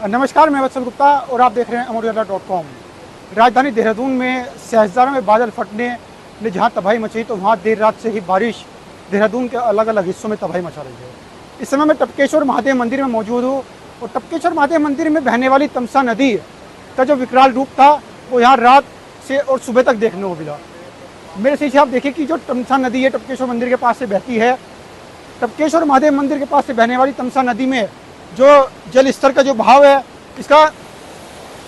नमस्कार, मैं वत्सल गुप्ता और आप देख रहे हैं amoryala.com। राजधानी देहरादून में सहस्रारा में बादल फटने ने जहां तबाही मची तो वहां देर रात से ही बारिश देहरादून के अलग अलग हिस्सों में तबाही मचा रही है। इस समय मैं टपकेश्वर महादेव मंदिर में मौजूद हूँ और टपकेश्वर महादेव मंदिर में बहने वाली तमसा नदी का जो विकराल रूप था वो यहाँ रात से और सुबह तक देखने को मिला। मेरे से आप देखिए कि जो तमसा नदी है टपकेश्वर मंदिर के पास से बहती है। टपकेश्वर महादेव मंदिर के पास से बहने वाली तमसा नदी में जो जल स्तर का जो भाव है, इसका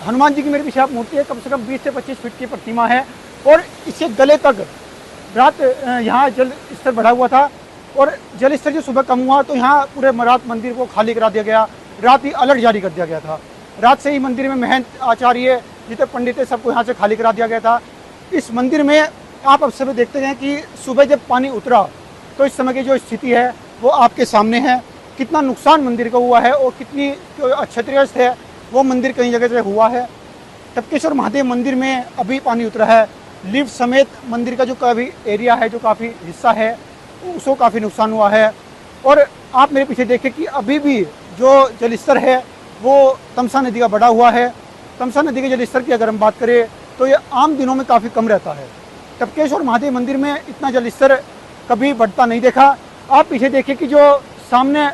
हनुमान जी की मेरे पीछे आप मूर्ति है, कम से कम 20 से 25 फीट की प्रतिमा है और इसके गले तक रात यहाँ जल स्तर बढ़ा हुआ था और जल स्तर जो सुबह कम हुआ तो यहाँ पूरे रात मंदिर को खाली करा दिया गया। रात ही अलर्ट जारी कर दिया गया था। रात से ही मंदिर में महंत आचार्य जितने पंडित है सबको यहाँ से खाली करा दिया गया था। इस मंदिर में आप अब समय देखते हैं कि सुबह जब पानी उतरा तो इस समय की जो स्थिति है वो आपके सामने है। कितना नुकसान मंदिर का हुआ है और कितनी क्षतिग्रस्त है वो मंदिर कई जगह से हुआ है। टपकेश्वर महादेव मंदिर में अभी पानी उतरा है। लिफ्ट समेत मंदिर का जो काफ़ी एरिया है, जो काफ़ी हिस्सा है, उसको काफ़ी नुकसान हुआ है। और आप मेरे पीछे देखें कि अभी भी जो जलस्तर है वो तमसा नदी का बढ़ा हुआ है। तमसा नदी के जलस्तर की अगर हम बात करें तो ये आम दिनों में काफ़ी कम रहता है। टपकेश्वर महादेव मंदिर में इतना जलस्तर कभी बढ़ता नहीं देखा। आप पीछे देखिए कि जो सामने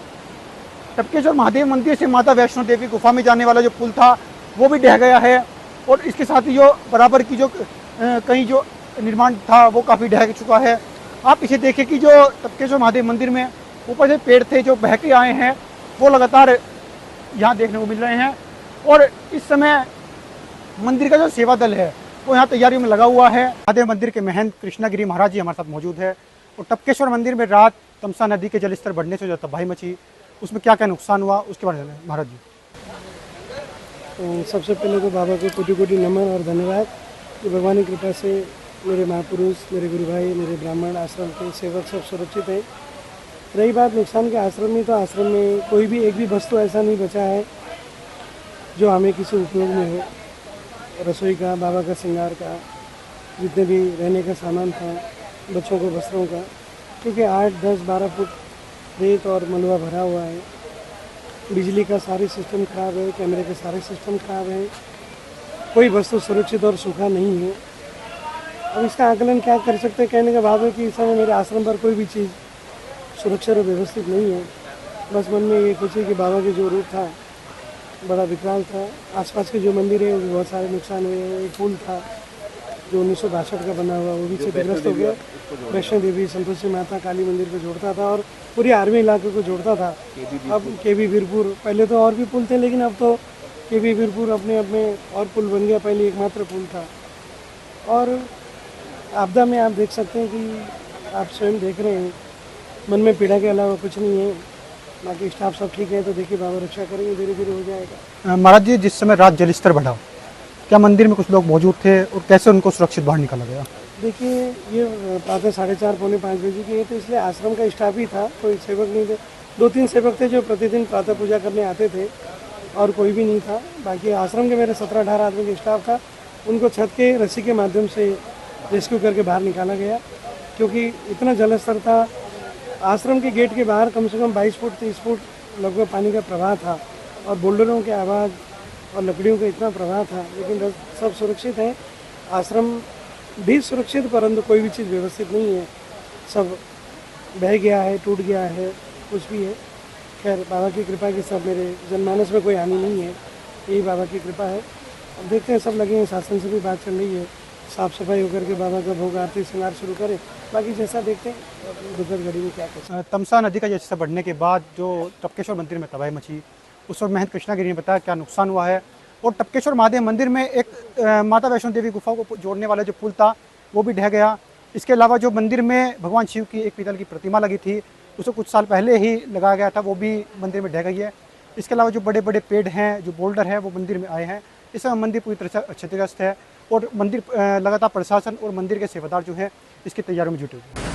टपकेश्वर महादेव मंदिर से माता वैष्णो देवी गुफा में जाने वाला जो पुल था वो भी ढह गया है और इसके साथ ही जो बराबर की जो कहीं जो निर्माण था वो काफ़ी ढह चुका है। आप इसे देखिए कि जो टपकेश्वर महादेव मंदिर में ऊपर से पेड़ थे जो बह के आए हैं वो लगातार यहाँ देखने को मिल रहे हैं। और इस समय मंदिर का जो सेवा दल है वो यहाँ तैयारियों में लगा हुआ है। महादेव मंदिर के महंत कृष्णागिरी महाराज जी हमारे साथ मौजूद है और टपकेश्वर मंदिर में रात तमसा नदी के जलस्तर बढ़ने से जो तबाही मची उसमें क्या क्या नुकसान हुआ उसके बारे में महाराज जी। तो सबसे पहले तो बाबा को कोटि कोटि नमन और धन्यवाद कि भगवान की कृपा से मेरे महापुरुष, मेरे गुरु भाई, मेरे ब्राह्मण आश्रम के सेवक सब सुरक्षित हैं। रही बात नुकसान के आश्रम में, तो आश्रम में कोई भी एक भी वस्तु ऐसा नहीं बचा है जो हमें किसी उपयोग में हो। रसोई का, बाबा का श्रृंगार का, जितने भी रहने का सामान था, बच्चों को वस्त्रों का, क्योंकि 8, 10, 12 फुट रेत और मलबा भरा हुआ है। बिजली का सारे सिस्टम खराब है, कैमरे के सारे सिस्टम खराब है, कोई वस्तु सुरक्षित और सूखा नहीं है। अब इसका आकलन क्या कर सकते हैं, कहने का भाव है कि इस समय मेरे आश्रम पर कोई भी चीज़ सुरक्षित और व्यवस्थित नहीं है। बस मन में ये सोचे कि बाबा के जो रूप था बड़ा विकराल था। आसपास के जो मंदिर है वो बहुत सारे नुकसान हुए हैं। एक पुल था जो 1962 का बना हुआ, वो भी क्षतिग्रस्त हो गया। वैष्णो देवी, संतोषी माता, काली मंदिर को जोड़ता था और पूरी आर्मी इलाके को जोड़ता था। अब केबी वीरपुर, पहले तो और भी पुल थे लेकिन अब तो केबी वीरपुर अपने आप में और पुल बन गया। पहले एकमात्र पुल था। और आपदा में आप देख सकते हैं कि आप स्वयं देख रहे हैं, मन में पीड़ा के अलावा कुछ नहीं है। बाकी स्टाफ सब ठीक है, तो देखिए बाबा रक्षा करेंगे, धीरे धीरे हो जाएगा। महाराज जी, जिस समय रात जलस्तर बढ़ा क्या मंदिर में कुछ लोग मौजूद थे और कैसे उनको सुरक्षित बाहर निकाला गया? देखिए, ये प्रातः 4:30 पौने 5 बजे की है, तो इसलिए आश्रम का स्टाफ ही था, कोई सेवक नहीं थे। 2-3 सेवक थे जो प्रतिदिन प्रातः पूजा करने आते थे और कोई भी नहीं था। बाकी आश्रम के मेरे 17-18 आदमी का स्टाफ था। उनको छत के रस्सी के माध्यम से रेस्क्यू करके बाहर निकाला गया, क्योंकि इतना जलस्तर था। आश्रम के गेट के बाहर कम से कम 22 फुट 30 फुट लगभग पानी का प्रवाह था और बोल्डरों की आवाज़ और लकड़ियों का इतना प्रवाह था। लेकिन सब सुरक्षित हैं, आश्रम भी सुरक्षित, परंतु कोई भी चीज़ व्यवस्थित नहीं है। सब बह गया है, टूट गया है, कुछ भी है। खैर, बाबा की कृपा की सब मेरे जनमानस में कोई हानि नहीं है, यही बाबा की कृपा है। अब देखते हैं, सब लगे हैं, शासन से भी बात चल रही है, साफ़ सफाई होकर के बाबा का भोग आरती श्रृंगार शुरू करें। बाकी जैसा देखते हैं दुर्गत घड़ी में क्या कर। तमसा नदी का जलस्तर बढ़ने के बाद जो टपकेश्वर मंदिर में तबाही मची उस वक्त महंत कृष्णागिरी ने बताया क्या नुकसान हुआ है। और टपकेश्वर महादेव मंदिर में एक माता वैष्णो देवी गुफा को जोड़ने वाला जो पुल था वो भी ढह गया। इसके अलावा जो मंदिर में भगवान शिव की एक पीतल की प्रतिमा लगी थी उसे कुछ साल पहले ही लगाया गया था, वो भी मंदिर में ढह गई है। इसके अलावा जो बड़े बड़े पेड़ हैं, जो बोल्डर हैं, वो मंदिर में आए हैं। इस समय मंदिर पूरी तरह से क्षतिग्रस्त है और मंदिर लगातार प्रशासन और मंदिर के सेवादार जो हैं इसकी तैयारियों में जुटे हुए हैं।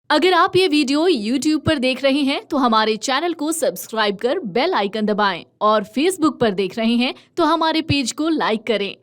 अगर आप ये वीडियो YouTube पर देख रहे हैं तो हमारे चैनल को सब्सक्राइब कर बेल आइकन दबाएं और Facebook पर देख रहे हैं तो हमारे पेज को लाइक करें।